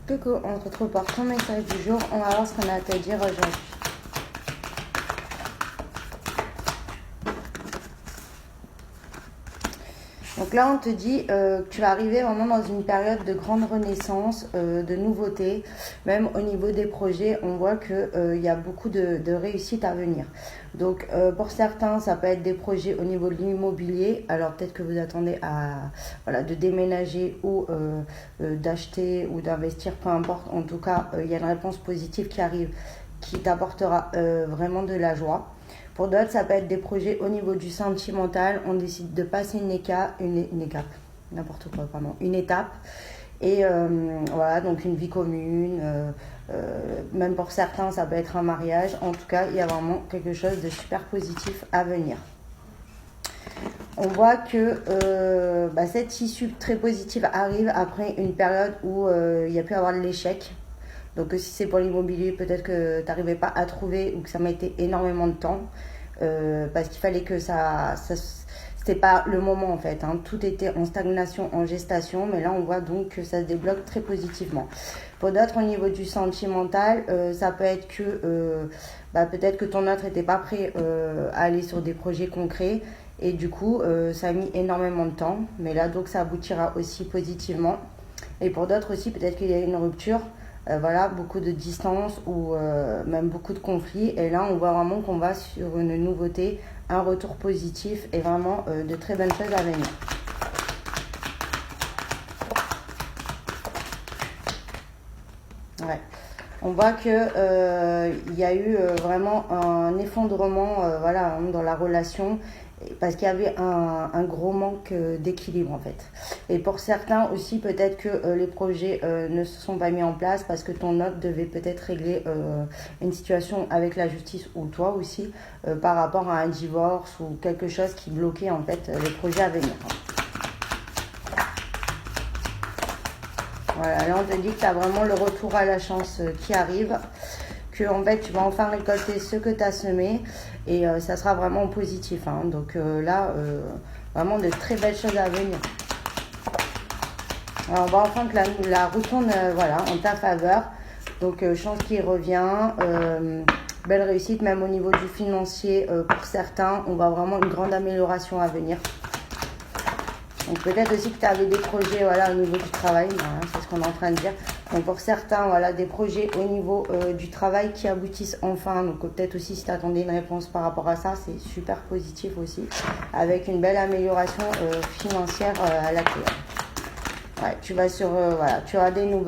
Coucou, on se retrouve pour ton message du jour. On va voir ce qu'on a à te dire aujourd'hui. Donc là, on te dit que tu vas arriver vraiment dans une période de grande renaissance, de nouveautés. Même au niveau des projets, on voit qu'il y a beaucoup de réussite à venir. Donc pour certains, ça peut être des projets au niveau de l'immobilier. Alors peut-être que vous attendez de déménager ou d'acheter ou d'investir, peu importe. En tout cas, il y a une réponse positive qui arrive, qui t'apportera vraiment de la joie. Pour d'autres, ça peut être des projets au niveau du sentimental. On décide de passer une étape. Et voilà, donc une vie commune. Même pour certains, ça peut être un mariage. En tout cas, il y a vraiment quelque chose de super positif à venir. On voit que cette issue très positive arrive après une période où il y a pu avoir de l'échec. Donc si c'est pour l'immobilier, peut-être que tu n'arrivais pas à trouver ou que ça mettait énormément de temps. Parce qu'il fallait que ça c'était pas le moment en fait. Hein. Tout était en stagnation, en gestation. Mais là, on voit donc que ça se débloque très positivement. Pour d'autres, au niveau du sentimental, ça peut être que peut-être que ton autre n'était pas prêt à aller sur des projets concrets. Et du coup, ça a mis énormément de temps. Mais là, donc, ça aboutira aussi positivement. Et pour d'autres aussi, peut-être qu'il y a une rupture. Beaucoup de distance ou même beaucoup de conflits. Et là, on voit vraiment qu'on va sur une nouveauté, un retour positif et vraiment de très bonnes choses à venir. Ouais. On voit que il y a eu vraiment un effondrement dans la relation parce qu'il y avait un gros manque d'équilibre en fait. Et pour certains aussi, peut-être que les projets ne se sont pas mis en place parce que ton autre devait peut-être régler une situation avec la justice ou toi aussi par rapport à un divorce ou quelque chose qui bloquait en fait les projets à venir. Voilà, là on te dit que tu as vraiment le retour à la chance qui arrive, que en fait tu vas enfin récolter ce que tu as semé et ça sera vraiment positif. Hein. Donc vraiment de très belles choses à venir. Alors, on voit enfin que la roue tourne en ta faveur. Donc chance qui revient, belle réussite même au niveau du financier pour certains. On voit vraiment une grande amélioration à venir. Donc peut-être aussi que tu avais des projets au niveau du travail, c'est ce qu'on est en train de dire. Donc pour certains, des projets au niveau du travail qui aboutissent enfin. Donc peut-être aussi si tu attendais une réponse par rapport à ça, c'est super positif aussi. Avec une belle amélioration financière à la clé. Ouais, tu vas tu auras des nouvelles.